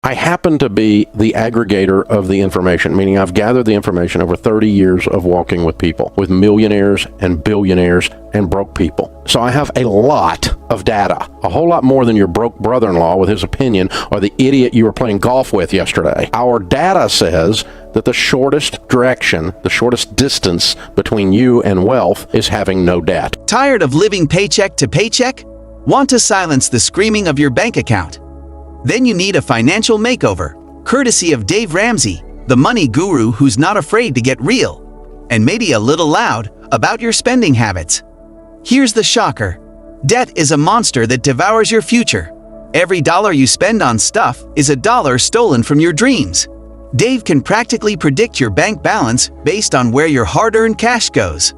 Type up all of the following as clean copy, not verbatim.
I happen to be the aggregator of the information, meaning I've gathered the information over 30 years of walking with people, with millionaires and billionaires and broke people. So I have a lot of data, a whole lot more than your broke brother-in-law with his opinion or the idiot you were playing golf with yesterday. Our data says that the shortest direction, the shortest distance between you and wealth is having no debt. Tired of living paycheck to paycheck? Want to silence the screaming of your bank account? Then you need a financial makeover, courtesy of Dave Ramsey, the money guru who's not afraid to get real, and maybe a little loud about your spending habits. Here's the shocker. Debt is a monster that devours your future. Every dollar you spend on stuff is a dollar stolen from your dreams. Dave can practically predict your bank balance based on where your hard-earned cash goes.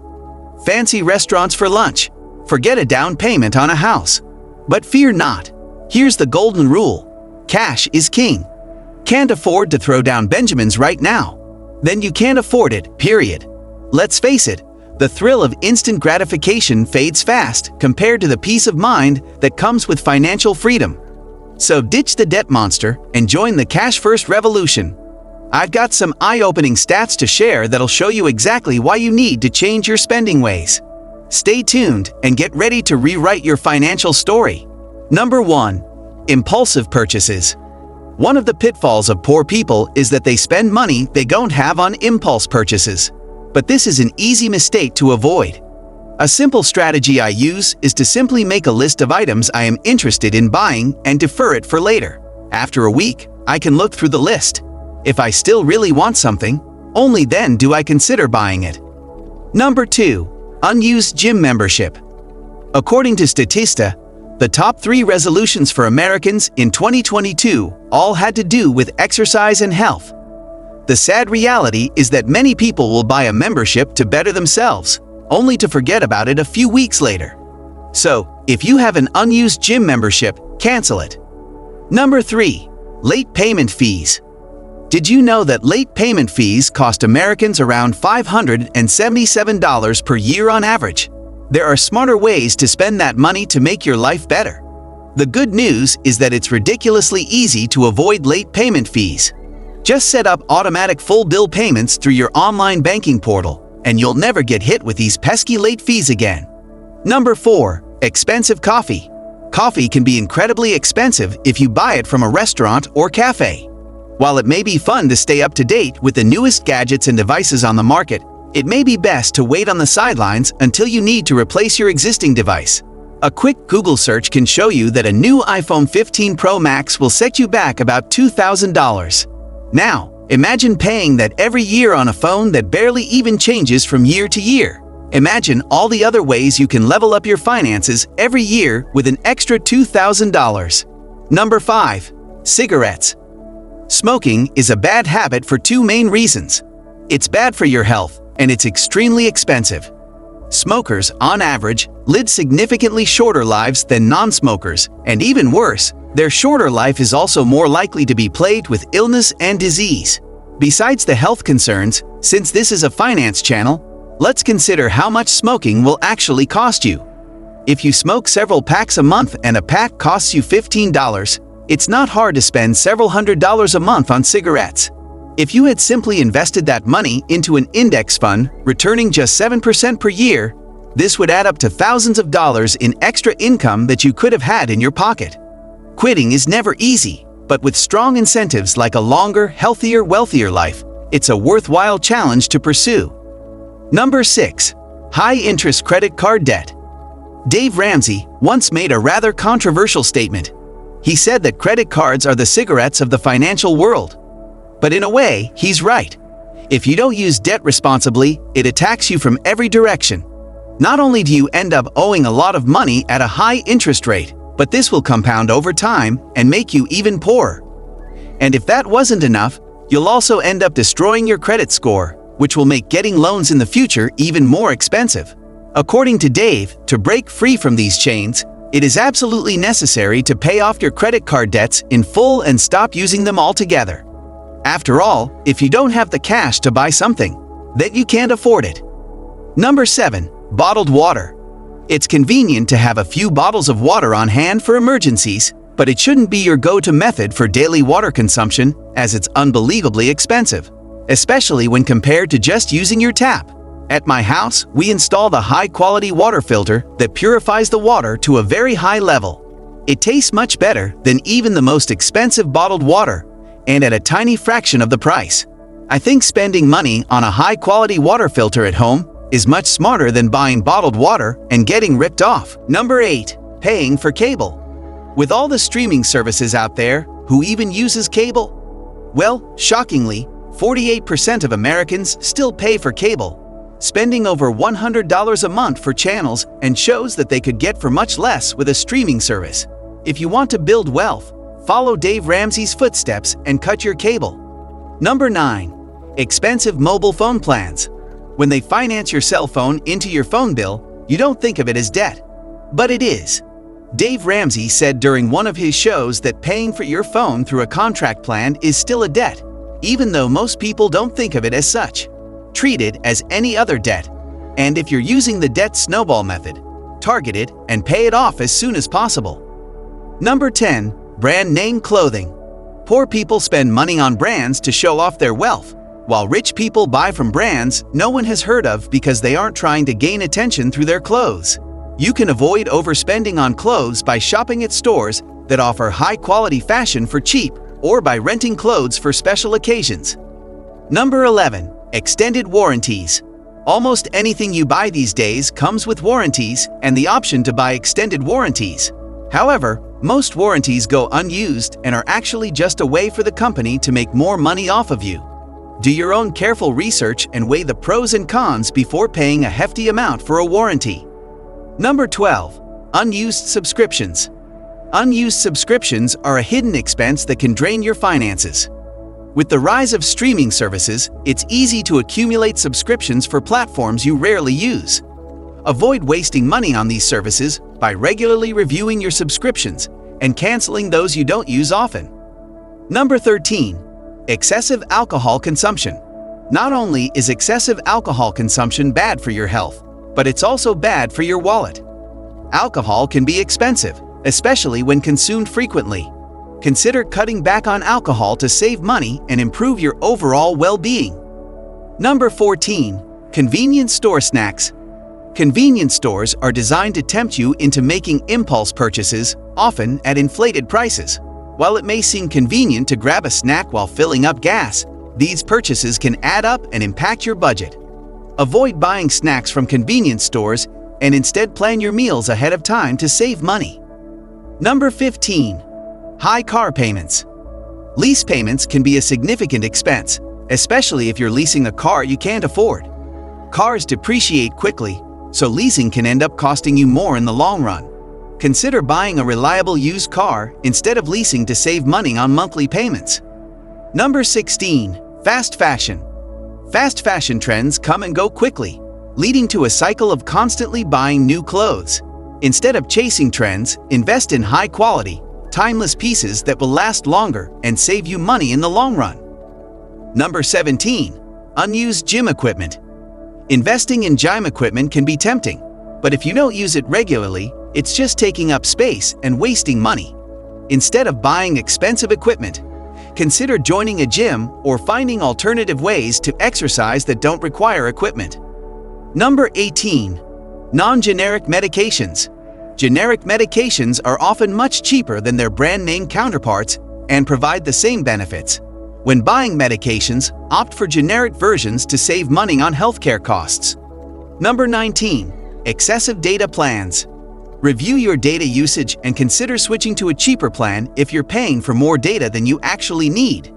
Fancy restaurants for lunch. Forget a down payment on a house. But fear not. Here's the golden rule. Cash is king. Can't afford to throw down Benjamins right now? Then you can't afford it, period. Let's face it, the thrill of instant gratification fades fast compared to the peace of mind that comes with financial freedom. So ditch the debt monster and join the cash-first revolution. I've got some eye-opening stats to share that'll show you exactly why you need to change your spending ways. Stay tuned and get ready to rewrite your financial story. Number 1. Impulsive purchases. One of the pitfalls of poor people is that they spend money they don't have on impulse purchases. But this is an easy mistake to avoid. A simple strategy I use is to simply make a list of items I am interested in buying and defer it for later. After a week, I can look through the list. If I still really want something, only then do I consider buying it. Number 2. Unused gym membership. According to Statista, the top 3 resolutions for Americans in 2022 all had to do with exercise and health. The sad reality is that many people will buy a membership to better themselves, only to forget about it a few weeks later. So, if you have an unused gym membership, cancel it. Number 3. Late payment fees. Did you know that late payment fees cost Americans around $577 per year on average? There are smarter ways to spend that money to make your life better. The good news is that it's ridiculously easy to avoid late payment fees. Just set up automatic full bill payments through your online banking portal, and you'll never get hit with these pesky late fees again. Number 4. Expensive coffee. Coffee can be incredibly expensive if you buy it from a restaurant or cafe. While it may be fun to stay up to date with the newest gadgets and devices on the market, it may be best to wait on the sidelines until you need to replace your existing device. A quick Google search can show you that a new iPhone 15 Pro Max will set you back about $2,000. Now, imagine paying that every year on a phone that barely even changes from year to year. Imagine all the other ways you can level up your finances every year with an extra $2,000. Number 5. Cigarettes. Smoking is a bad habit for 2 main reasons. It's bad for your health, and it's extremely expensive. Smokers, on average, live significantly shorter lives than non-smokers, and even worse, their shorter life is also more likely to be plagued with illness and disease. Besides the health concerns, since this is a finance channel, let's consider how much smoking will actually cost you. If you smoke several packs a month and a pack costs you $15, it's not hard to spend several $100s a month on cigarettes. If you had simply invested that money into an index fund, returning just 7% per year, this would add up to thousands of dollars in extra income that you could have had in your pocket. Quitting is never easy, but with strong incentives like a longer, healthier, wealthier life, it's a worthwhile challenge to pursue. Number 6. High-interest credit card debt. Dave Ramsey once made a rather controversial statement. He said that credit cards are the cigarettes of the financial world. But in a way, he's right. If you don't use debt responsibly, it attacks you from every direction. Not only do you end up owing a lot of money at a high interest rate, but this will compound over time and make you even poorer. And if that wasn't enough, you'll also end up destroying your credit score, which will make getting loans in the future even more expensive. According to Dave, to break free from these chains, it is absolutely necessary to pay off your credit card debts in full and stop using them altogether. After all, if you don't have the cash to buy something, then you can't afford it. Number 7. Bottled water. It's convenient to have a few bottles of water on hand for emergencies, But it shouldn't be your go-to method for daily water consumption, as it's unbelievably expensive, especially when compared to just using your tap. At my house, we installed a high-quality water filter that purifies the water to a very high level. It tastes much better than even the most expensive bottled water, and at a tiny fraction of the price. I think spending money on a high-quality water filter at home is much smarter than buying bottled water and getting ripped off. Number 8. Paying for cable. With all the streaming services out there, who even uses cable? Well, shockingly, 48% of Americans still pay for cable, spending over $100 a month for channels and shows that they could get for much less with a streaming service. If you want to build wealth, follow Dave Ramsey's footsteps and cut your cable. Number 9. Expensive mobile phone plans. When they finance your cell phone into your phone bill, you don't think of it as debt. But it is. Dave Ramsey said during one of his shows that paying for your phone through a contract plan is still a debt, even though most people don't think of it as such. Treat it as any other debt. And if you're using the debt snowball method, target it and pay it off as soon as possible. Number 10. Brand name clothing. Poor people spend money on brands to show off their wealth, while rich people buy from brands no one has heard of because they aren't trying to gain attention through their clothes. You can avoid overspending on clothes by shopping at stores that offer high-quality fashion for cheap or by renting clothes for special occasions. Number 11. Extended warranties. Almost anything you buy these days comes with warranties and the option to buy extended warranties. However, most warranties go unused and are actually just a way for the company to make more money off of you. Do your own careful research and weigh the pros and cons before paying a hefty amount for a warranty. Number 12. Unused subscriptions. Unused subscriptions are a hidden expense that can drain your finances. With the rise of streaming services, it's easy to accumulate subscriptions for platforms you rarely use. Avoid wasting money on these services by regularly reviewing your subscriptions and canceling those you don't use often. Number 13. Excessive alcohol consumption. Not only is excessive alcohol consumption bad for your health, but it's also bad for your wallet. Alcohol can be expensive, especially when consumed frequently. Consider cutting back on alcohol to save money and improve your overall well-being. Number 14. Convenience store snacks. Convenience stores are designed to tempt you into making impulse purchases, often at inflated prices. While it may seem convenient to grab a snack while filling up gas, these purchases can add up and impact your budget. Avoid buying snacks from convenience stores and instead plan your meals ahead of time to save money. Number 15. High car payments. Lease payments can be a significant expense, especially if you're leasing a car you can't afford. Cars depreciate quickly, so leasing can end up costing you more in the long run. Consider buying a reliable used car instead of leasing to save money on monthly payments. Number 16. Fast fashion. Fast fashion trends come and go quickly, leading to a cycle of constantly buying new clothes. Instead of chasing trends, invest in high-quality, timeless pieces that will last longer and save you money in the long run. Number 17. Unused gym equipment. Investing in gym equipment can be tempting, but if you don't use it regularly, it's just taking up space and wasting money. Instead of buying expensive equipment, consider joining a gym or finding alternative ways to exercise that don't require equipment. Number 18. Non-generic medications. Generic medications are often much cheaper than their brand name counterparts and provide the same benefits. When buying medications, opt for generic versions to save money on healthcare costs. Number 19. Excessive data plans. Review your data usage and consider switching to a cheaper plan if you're paying for more data than you actually need.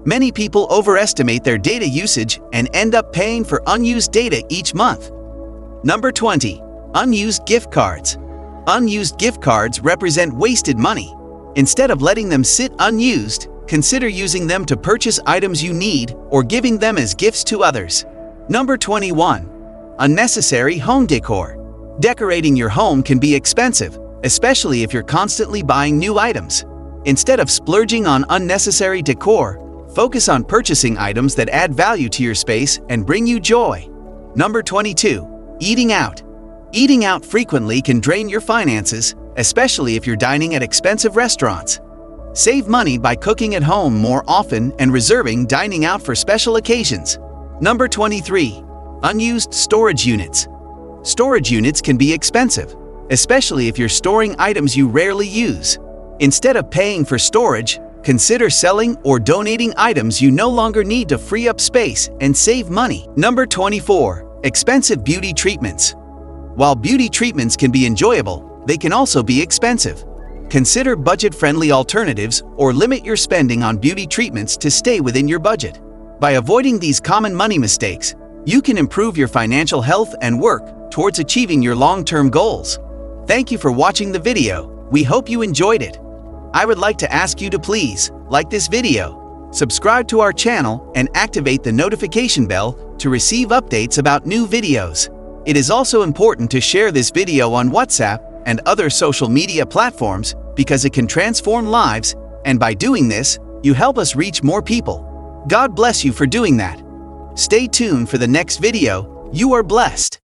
Many people overestimate their data usage and end up paying for unused data each month. Number 20. Unused gift cards. Unused gift cards represent wasted money. Instead of letting them sit unused, consider using them to purchase items you need or giving them as gifts to others. Number 21. Unnecessary home decor. Decorating your home can be expensive, especially if you're constantly buying new items. Instead of splurging on unnecessary decor, focus on purchasing items that add value to your space and bring you joy. Number 22. Eating out. Eating out frequently can drain your finances, especially if you're dining at expensive restaurants. Save money by cooking at home more often and reserving dining out for special occasions. Number 23. Unused storage units. Storage units can be expensive, especially if you're storing items you rarely use. Instead of paying for storage, consider selling or donating items you no longer need to free up space and save money. Number 24. Expensive beauty treatments. While beauty treatments can be enjoyable, they can also be expensive. Consider budget-friendly alternatives or limit your spending on beauty treatments to stay within your budget. By avoiding these common money mistakes, you can improve your financial health and work towards achieving your long-term goals. Thank you for watching the video. We hope you enjoyed it. I would like to ask you to please like this video, subscribe to our channel, and activate the notification bell to receive updates about new videos. It is also important to share this video on WhatsApp and other social media platforms because it can transform lives, and by doing this, you help us reach more people. God bless you for doing that. Stay tuned for the next video. You are blessed.